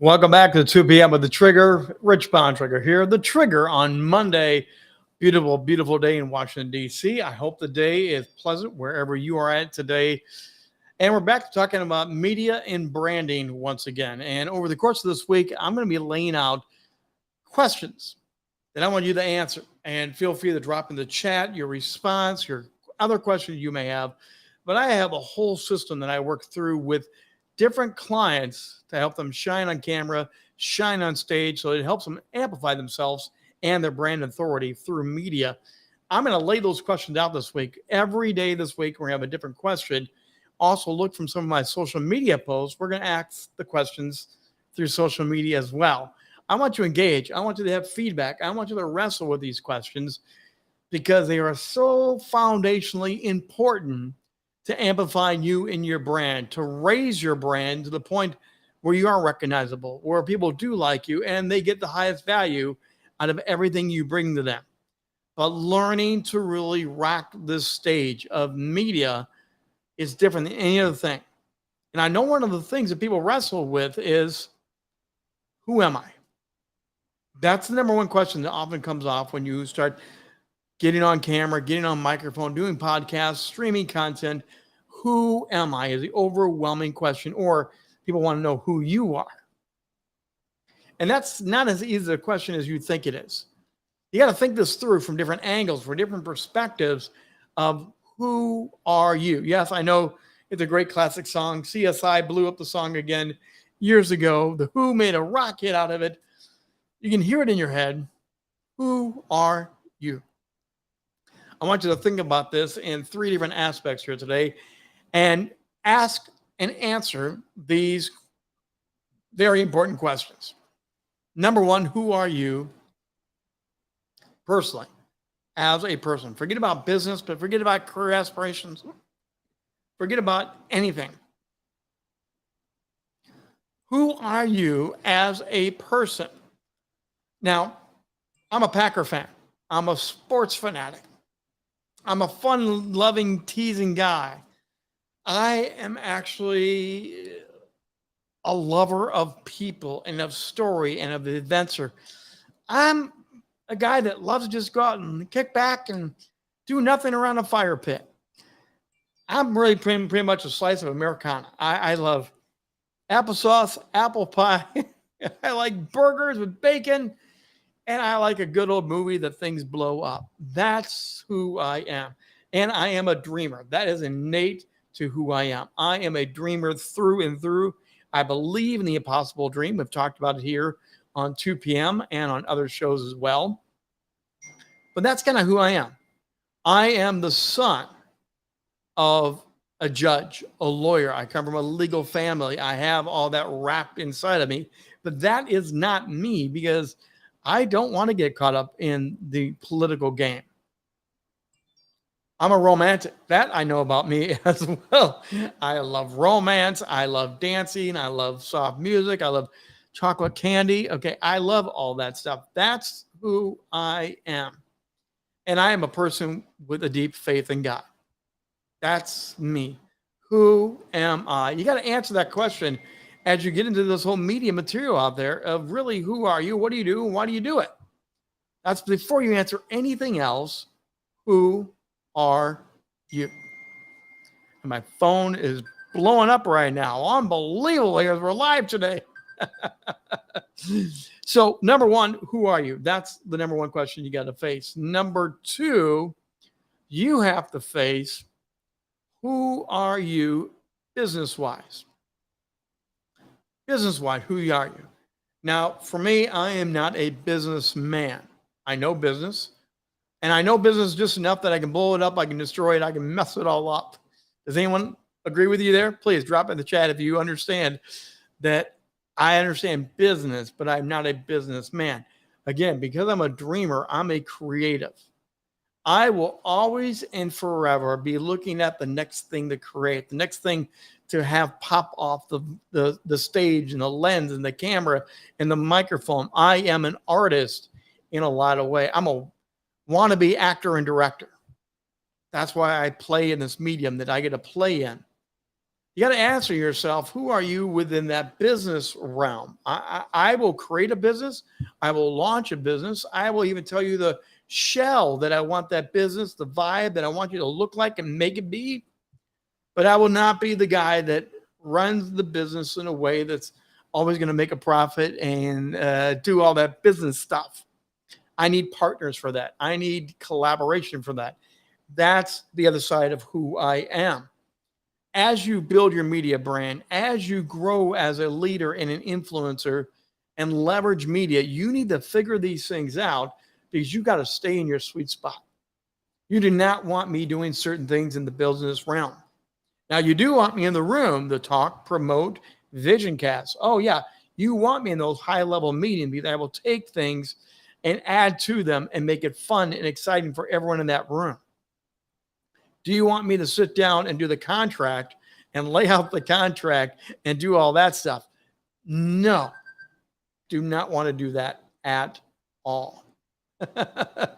Welcome back to 2 p.m. with the Trigger. Rich Bontrager here. The Trigger on Monday. Beautiful, beautiful day in Washington, D.C. I hope the day is pleasant wherever you are at today. And we're back to talking about media and branding once again. And over the course of this week, I'm going to be laying out questions that I want you to answer. And feel free to drop in the chat your response, your other questions you may have. But I have a whole system that I work through with different clients to help them shine on camera, shine on stage, so it helps them amplify themselves and their brand authority through media. I'm going to lay those questions out this week. Every day this week, we're going to have a different question. Also, look from some of my social media posts. We're going to ask the questions through social media as well. I want you to engage. I want you to have feedback. I want you to wrestle with these questions because they are so foundationally important to amplify you and your brand, to raise your brand to the point where you are recognizable, where people do like you and they get the highest value out of everything you bring to them. But learning to really rock this stage of media is different than any other thing. And I know one of the things that people wrestle with is, who am I? That's the number one question that often comes off when you start getting on camera, getting on microphone, doing podcasts, streaming content. Who am I is the overwhelming question, or people want to know who you are. And that's not as easy a question as you think it is. You got to think this through from different angles, from different perspectives of who are you? Yes, I know it's a great classic song. CSI blew up the song again years ago. The Who made a rock hit out of it. You can hear it in your head. Who are you? I want you to think about this in three different aspects here today and ask and answer these very important questions. Number one, who are you personally as a person? Forget about business, but forget about career aspirations. Forget about anything. Who are you as a person? Now, I'm a Packer fan. I'm a sports fanatic. I'm a fun-loving, teasing guy. I am actually a lover of people and of story and of the adventure. I'm a guy that loves to just go out and kick back and do nothing around a fire pit. I'm really pretty much a slice of Americana. I love applesauce, apple pie. I like burgers with bacon. And I like a good old movie that things blow up. That's who I am. And I am a dreamer. That is innate to who I am. I am a dreamer through and through. I believe in the impossible dream. We've talked about it here on 2 p.m. and on other shows as well. But that's kind of who I am. I am the son of a judge, a lawyer. I come from a legal family. I have all that wrapped inside of me. But that is not me, because I don't want to get caught up in the political game. I'm a romantic. That I know about me as well. I love romance. I love dancing. I love soft music. I love chocolate candy. Okay, I love all that stuff. That's who I am. And I am a person with a deep faith in God. That's me. Who am I? You got to answer that question as you get into this whole media material out there of really, who are you? What do you do? And why do you do it? That's before you answer anything else. Who are you? And my phone is blowing up right now. Unbelievable. Because we're live today. So number one, who are you? That's the number one question you got to face. Number two, you have to face, who are you business-wise? Business-wise, who are you? Now, for me, I am not a businessman. I know business, and I know business just enough that I can blow it up, I can destroy it, I can mess it all up. Does anyone agree with you there? Please drop in the chat if you understand that. I understand business, but I'm not a businessman. Again, because I'm a dreamer, I'm a creative. I will always and forever be looking at the next thing to create, the next thing to have pop off the stage and the lens and the camera and the microphone. I am an artist in a lot of ways. I'm a wannabe actor and director. That's why I play in this medium that I get to play in. You got to answer yourself, who are you within that business realm? I will create a business. I will launch a business. I will even tell you the shell that I want that business, the vibe that I want you to look like and make it be. But I will not be the guy that runs the business in a way that's always going to make a profit and do all that business stuff. I need partners for that. I need collaboration for that. That's the other side of who I am. As you build your media brand, as you grow as a leader and an influencer and leverage media, you need to figure these things out because you got to stay in your sweet spot. You do not want me doing certain things in the business realm. Now, you do want me in the room to talk, promote, vision cast. Oh, yeah. You want me in those high level meetings because I will take things and add to them and make it fun and exciting for everyone in that room. Do you want me to sit down and do the contract and lay out the contract and do all that stuff? No, do not want to do that at all.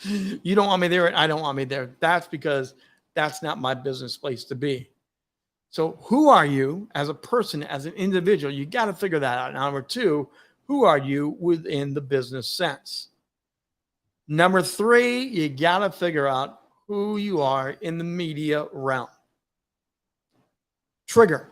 You don't want me there and I don't want me there. That's because that's not my business place to be. So who are you as a person, as an individual? You got to figure that out. Number two, who are you within the business sense? Number three, you got to figure out who you are in the media realm. Trigger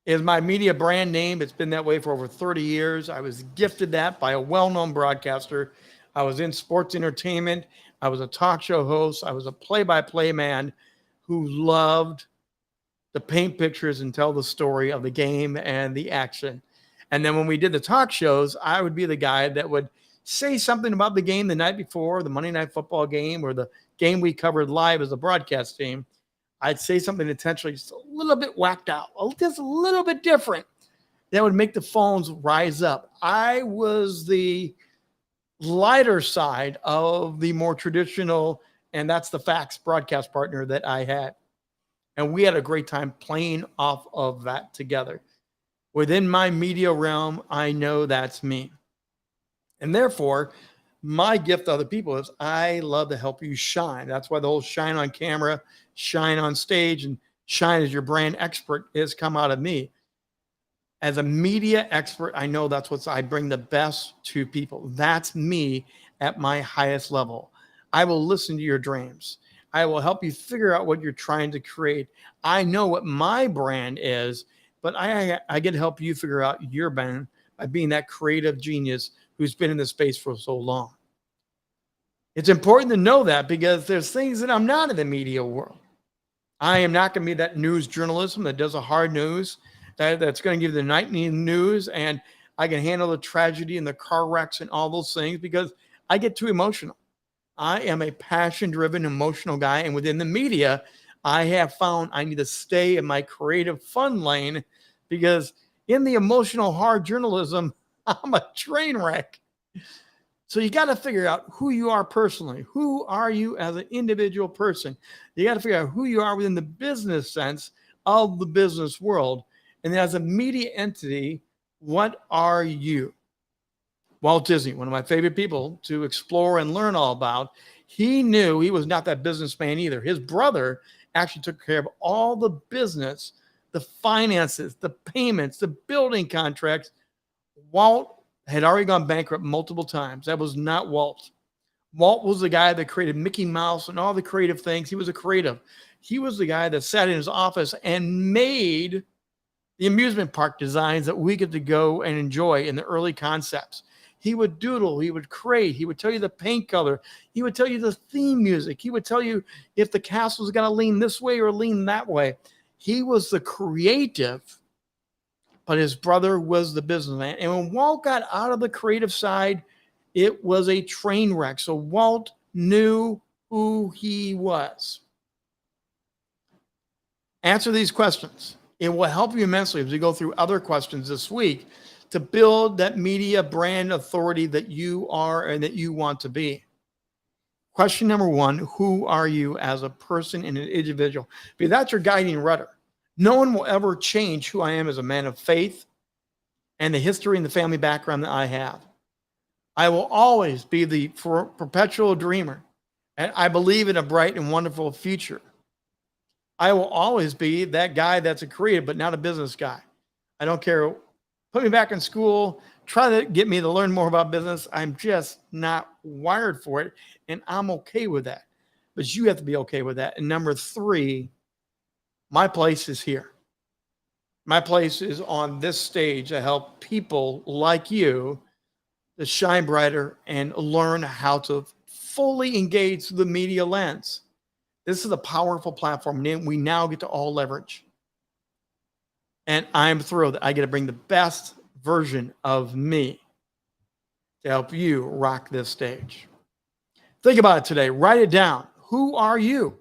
is my media brand name. It's been that way for over 30 years. I was gifted that by a well-known broadcaster. I was in sports entertainment. I was a talk show host. I was a play-by-play man who loved to paint pictures and tell the story of the game and the action. And then when we did the talk shows, I would be the guy that would say something about the game the night before, the Monday Night Football game, or the game we covered live as a broadcast team. I'd say something intentionally just a little bit whacked out, just a little bit different. That would make the phones rise up. I was the lighter side of the more traditional, and that's the Facts broadcast partner that I had. And we had a great time playing off of that together. Within my media realm, I know that's me. And therefore, my gift to other people is I love to help you shine. That's why the whole shine on camera, shine on stage, and shine as your brand expert has come out of me. As a media expert, I know that's what I bring the best to people. That's me at my highest level. I will listen to your dreams. I will help you figure out what you're trying to create. I know what my brand is, but I get to help you figure out your brand by being that creative genius who's been in this space for so long. It's important to know that because there's things that I'm not in the media world. I am not going to be that news journalism that does a hard news, that's going to give the nightly news, and I can handle the tragedy and the car wrecks and all those things because I get too emotional. I am a passion-driven, emotional guy, and within the media, I have found I need to stay in my creative fun lane because in the emotional hard journalism, I'm a train wreck. So you got to figure out who you are personally. Who are you as an individual person? You got to figure out who you are within the business sense of the business world. And then as a media entity, what are you? Walt Disney, one of my favorite people to explore and learn all about, he knew he was not that businessman either. His brother actually took care of all the business, the finances, the payments, the building contracts. Walt had already gone bankrupt multiple times. That was not Walt. Walt was the guy that created Mickey Mouse and all the creative things. He was a creative. He was the guy that sat in his office and made the amusement park designs that we get to go and enjoy in the early concepts. He would doodle, he would create, he would tell you the paint color, he would tell you the theme music, he would tell you if the castle's got to lean this way or lean that way. He was the creative, but his brother was the businessman. And when Walt got out of the creative side, it was a train wreck. So Walt knew who he was. Answer these questions. It will help you immensely as we go through other questions this week to build that media brand authority that you are and that you want to be. Question number one, who are you as a person and an individual? Because that's your guiding rudder. No one will ever change who I am as a man of faith and the history and the family background that I have. I will always be the perpetual dreamer, and I believe in a bright and wonderful future. I will always be that guy that's a creative, but not a business guy. I don't care. Put me back in school, try to get me to learn more about business. I'm just not wired for it. And I'm okay with that. But you have to be okay with that. And number three, my place is here. My place is on this stage to help people like you to shine brighter and learn how to fully engage through the media lens. This is a powerful platform we now get to all leverage. And I'm thrilled that I get to bring the best version of me to help you rock this stage. Think about it today. Write it down. Who are you?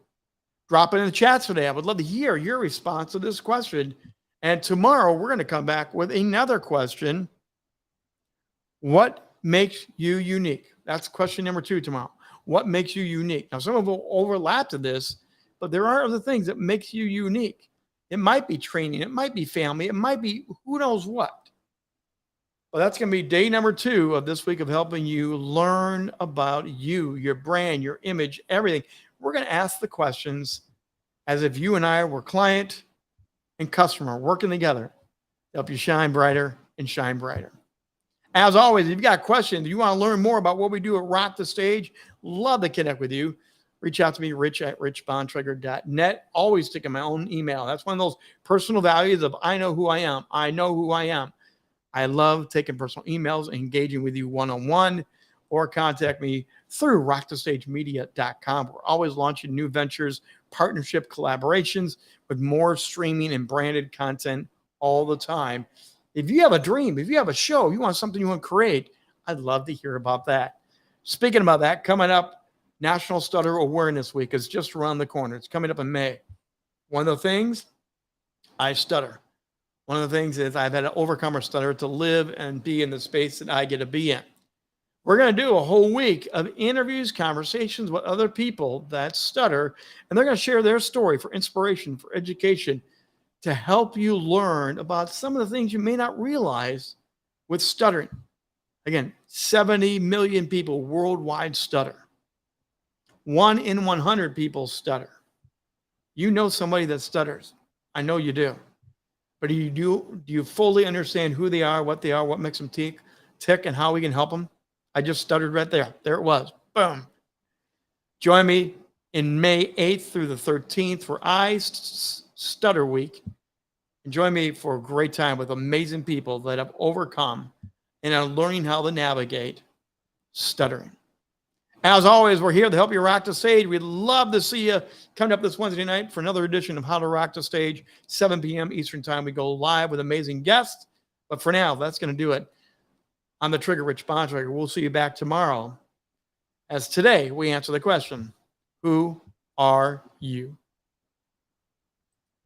Drop it in the chats today. I would love to hear your response to this question. And tomorrow, we're going to come back with another question. What makes you unique? That's question number 2 tomorrow. What makes you unique? Now, some of them will overlap to this, but there are other things that makes you unique. It might be training. It might be family. It might be who knows what. Well, that's going to be day number 2 of this week of helping you learn about you, your brand, your image, everything. We're going to ask the questions as if you and I were client and customer working together to help you shine brighter and shine brighter. As always, if you've got questions, you want to learn more about what we do at Rock the Stage, love to connect with you. Reach out to me, rich@richbontrager.net. Always sticking my own email. That's one of those personal values of I know who I am. I know who I am. I love taking personal emails and engaging with you one-on-one, or contact me through rockthestagemedia.com. We're always launching new ventures, partnership collaborations with more streaming and branded content all the time. If you have a dream, if you have a show, you want something you want to create, I'd love to hear about that. Speaking about that, coming up, National Stutter Awareness Week is just around the corner. It's coming up in May. One of the things, I stutter. One of the things is I've had to overcome a stutter to live and be in the space that I get to be in. We're going to do a whole week of interviews, conversations with other people that stutter, and they're going to share their story for inspiration, for education, to help you learn about some of the things you may not realize with stuttering. Again, 70 million people worldwide stutter. 1 in 100 people stutter. You know somebody that stutters. I know you do. But do you fully understand who they are, what makes them tick, and how we can help them? I just stuttered right there. There it was. Boom. Join me in May 8th through the 13th for Stutter Week. And join me for a great time with amazing people that have overcome and are learning how to navigate stuttering. As always, we're here to help you rock the stage. We'd love to see you coming up this Wednesday night for another edition of How to Rock the Stage, 7 p.m. Eastern Time. We go live with amazing guests. But for now, that's going to do it. I'm the Trigger, Rich Bontrager. We'll see you back tomorrow. As today, we answer the question, who are you?